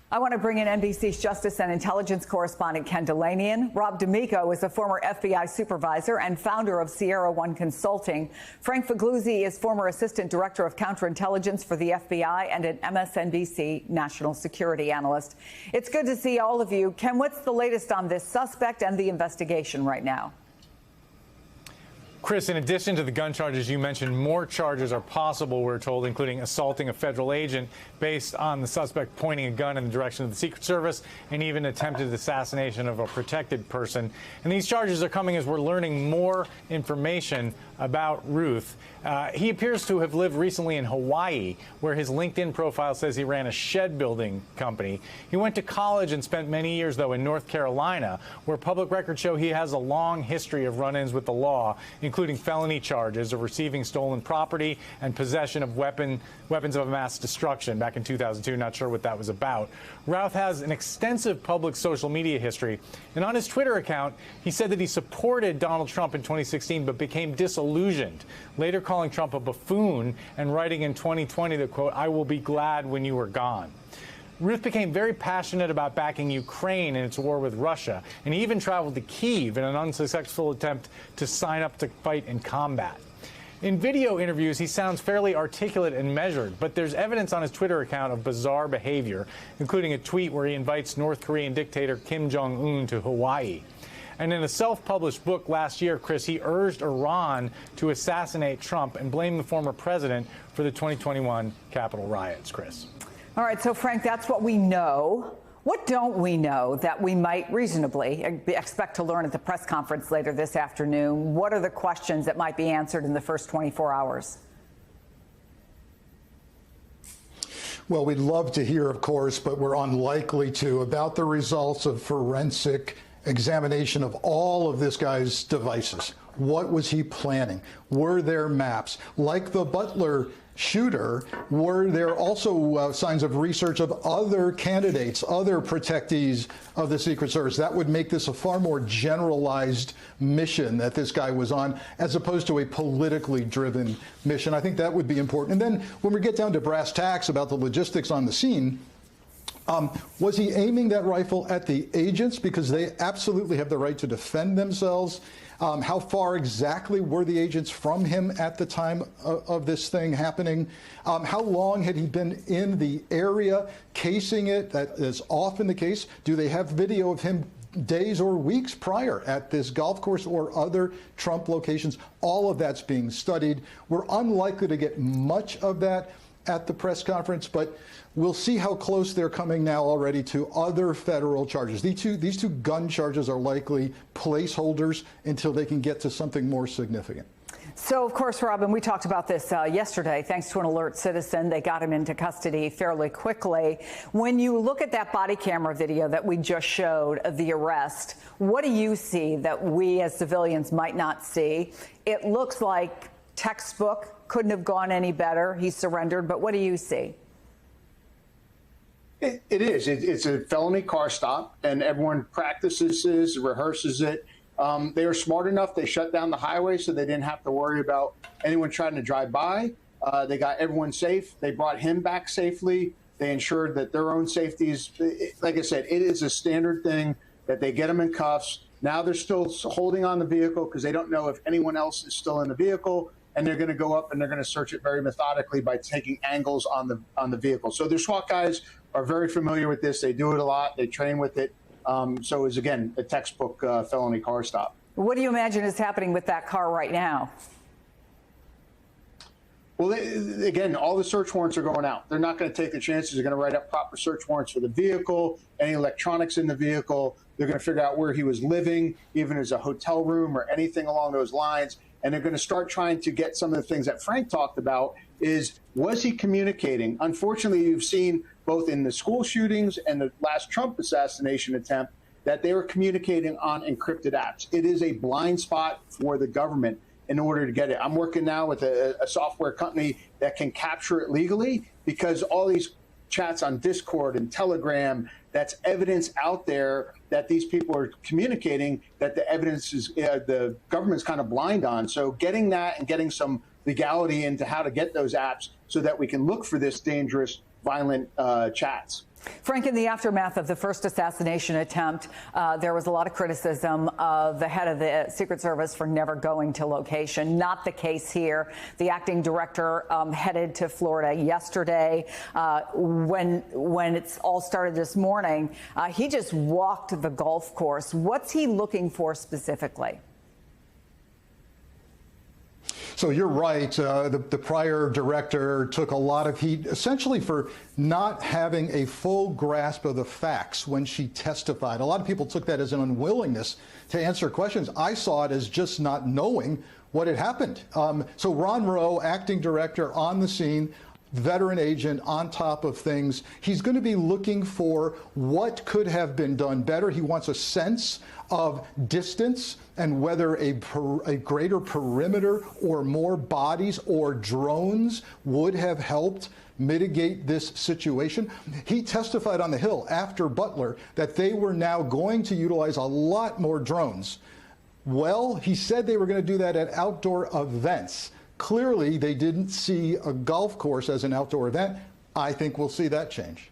I want to bring in NBC's Justice and Intelligence correspondent Ken Dilanian. Rob D'Amico is a former FBI supervisor and founder of Sierra One Consulting. Frank Figliuzzi is former assistant director of counterintelligence for the FBI and an MSNBC national security analyst. It's good to see all of you. Ken, what's the latest on this suspect and the investigation right now? Chris, in addition to the gun charges you mentioned, more charges are possible, we're told, including assaulting a federal agent based on the suspect pointing a gun in the direction of the Secret Service and even attempted assassination of a protected person. And these charges are coming as we're learning more information about Ruth. He appears to have lived recently in Hawaii, where his LinkedIn profile says he ran a shed building company. He went to college and spent many years, though, in North Carolina, where public records show he has a long history of run-ins with the law, including felony charges of receiving stolen property and possession of weapons of mass destruction back in 2002. Not sure what that was about. Routh has an extensive public social media history, and on his Twitter account, he said that he supported Donald Trump in 2016 but became disillusioned, later calling Trump a buffoon and writing in 2020 that, quote, "I will be glad when you are gone." Ruth became very passionate about backing Ukraine in its war with Russia, and he even traveled to Kyiv in an unsuccessful attempt to sign up to fight in combat. In video interviews, he sounds fairly articulate and measured, but there's evidence on his Twitter account of bizarre behavior, including a tweet where he invites North Korean dictator Kim Jong-un to Hawaii. And in a self-published book last year, Chris, he urged Iran to assassinate Trump and blame the former president for the 2021 Capitol riots, Chris. All right, so Frank, that's what we know. What don't we know that we might reasonably expect to learn at the press conference later this afternoon? What are the questions that might be answered in the first 24 hours? Well, we'd love to hear, of course, but we're unlikely to, about the results of forensic examination of all of this guy's devices. What was he planning? Were there maps? Like the Butler shooter, were there also signs of research of other candidates, other protectees of the Secret Service? That would make this a far more generalized mission that this guy was on, as opposed to a politically driven mission. I think that would be important. And then when we get down to brass tacks about the logistics on the scene, was he aiming that rifle at the agents because they absolutely have the right to defend themselves? How far exactly were the agents from him at the time of this thing happening? How long had he been in the area casing it? That is often the case. Do they have video of him days or weeks prior at this golf course or other Trump locations? All of that's being studied. We're unlikely to get much of that at the press conference, but we'll see how close they're coming now already to other federal charges. These two gun charges are likely placeholders until they can get to something more significant. So, of course, Robin, we talked about this yesterday. Thanks to an alert citizen, they got him into custody fairly quickly. When you look at that body camera video that we just showed of the arrest, what do you see that we as civilians might not see? It looks like textbook, couldn't have gone any better. He surrendered, but what do you see? It is. It's a felony car stop, and everyone practices this, rehearses it. They were smart enough. They shut down the highway so they didn't have to worry about anyone trying to drive by. They got everyone safe. They brought him back safely. They ensured that their own safety is, like I said, it is a standard thing that they get him in cuffs. Now they're still holding on the vehicle because they don't know if anyone else is still in the vehicle. And they're going to go up and they're going to search it very methodically by taking angles on the vehicle. So their SWAT guys are very familiar with this. They do it a lot. They train with it. So it's, again, a textbook felony car stop. What do you imagine is happening with that car right now? Well, again, all the search warrants are going out. They're not going to take the chances. They're going to write up proper search warrants for the vehicle, any electronics in the vehicle. They're going to figure out where he was living, even as a hotel room or anything along those lines. And they're going to start trying to get some of the things that Frank talked about is, was he communicating? Unfortunately, you've seen both in the school shootings and the last Trump assassination attempt that they were communicating on encrypted apps. It is a blind spot for the government in order to get it. I'm working now with a software company that can capture it legally because all these chats on Discord and Telegram, that's evidence out there that these people are communicating that the evidence is the government's kind of blind on. So getting that and getting some legality into how to get those apps so that we can look for this dangerous violent chats. Frank, in the aftermath of the first assassination attempt, there was a lot of criticism of the head of the Secret Service for never going to location. Not the case here. The acting director headed to Florida yesterday. When it's all started this morning, he just walked the golf course. What's he looking for specifically? So you're right. The prior director took a lot of heat, essentially for not having a full grasp of the facts when she testified. A lot of people took that as an unwillingness to answer questions. I saw it as just not knowing what had happened. So Ron Moreau, acting director, on the scene, veteran agent, on top of things. He's going to be looking for what could have been done better. He wants a sense of distance and whether a greater perimeter or more bodies or drones would have helped mitigate this situation. He testified on the Hill after Butler that they were now going to utilize a lot more drones. Well, he said they were going to do that at outdoor events. Clearly, they didn't see a golf course as an outdoor event. I think we'll see that change.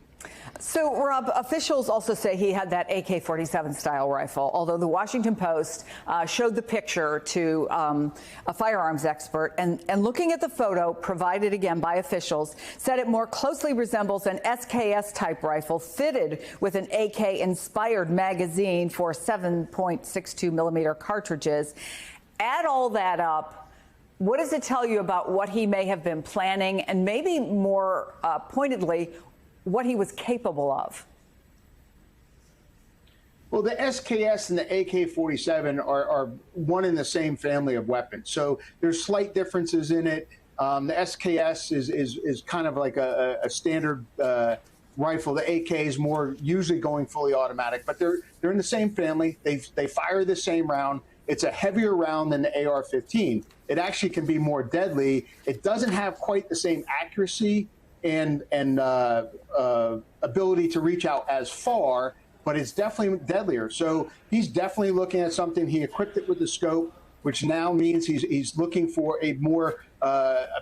So, Rob, officials also say he had that AK-47 style rifle, although the Washington Post showed the picture to a firearms expert, and looking at the photo provided again by officials, said it more closely resembles an SKS-type rifle fitted with an AK-inspired magazine for 7.62 millimeter cartridges. Add all that up. What does it tell you about what he may have been planning, and maybe more pointedly, what he was capable of? Well, the SKS and the AK-47 are one in the same family of weapons. So there's slight differences in it. The SKS is kind of like a standard rifle. The AK is more usually going fully automatic, but they're in the same family. They fire the same round. It's a heavier round than the AR-15. It actually can be more deadly. It doesn't have quite the same accuracy and ability to reach out as far, but it's definitely deadlier. So he's definitely looking at something. He equipped it with the scope, which now means he's looking for a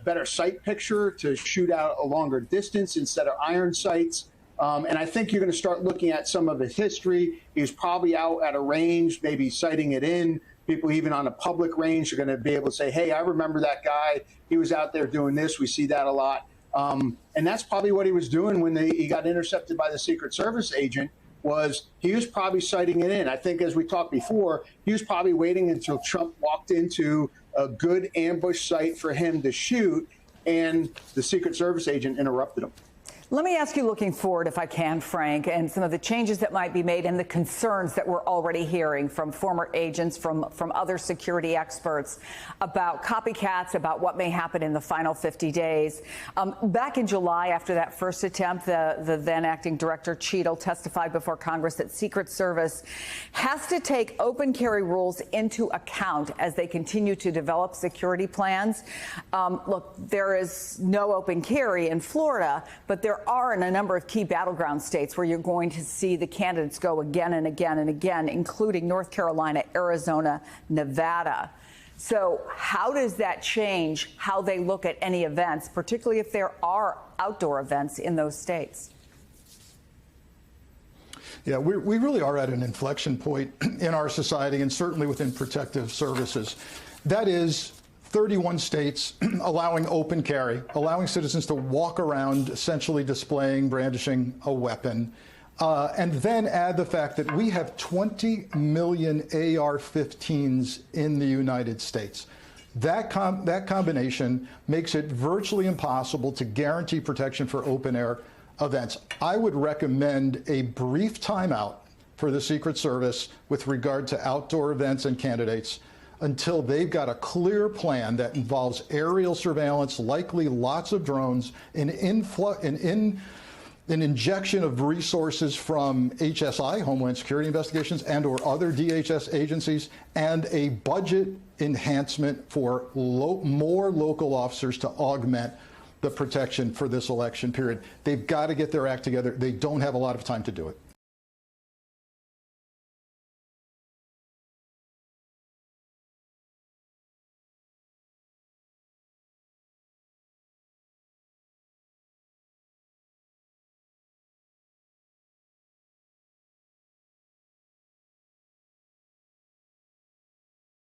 better sight picture to shoot out a longer distance instead of iron sights. And I think you're going to start looking at some of his history. He was probably out at a range, maybe sighting it in. People even on a public range are going to be able to say, hey, I remember that guy. He was out there doing this. We see that a lot. And that's probably what he was doing when he got intercepted by the Secret Service agent. He was probably sighting it in. I think, as we talked before, he was probably waiting until Trump walked into a good ambush site for him to shoot, and the Secret Service agent interrupted him. Let me ask you, looking forward, if I can, Frank, and some of the changes that might be made and the concerns that we're already hearing from former agents, from other security experts about copycats, about what may happen in the final 50 days. Back in July, after that first attempt, the then acting director, Cheadle, testified before Congress that Secret Service has to take open carry rules into account as they continue to develop security plans. Look, there is no open carry in Florida, but there are in a number of key battleground states where you're going to see the candidates go again and again and again, including North Carolina, Arizona, Nevada. So how does that change how they look at any events, particularly if there are outdoor events in those states? Yeah, we really are at an inflection point in our society, and certainly within protective services. That is 31 states allowing open carry, allowing citizens to walk around essentially displaying, brandishing a weapon. And then add the fact that we have 20 million AR-15s in the United States. That combination makes it virtually impossible to guarantee protection for open-air events. I would recommend a brief timeout for the Secret Service with regard to outdoor events and candidates until they've got a clear plan that involves aerial surveillance, likely lots of drones, an injection of resources from HSI, Homeland Security Investigations, and or other DHS agencies, and a budget enhancement for more local officers to augment the protection for this election period. They've got to get their act together. They don't have a lot of time to do it.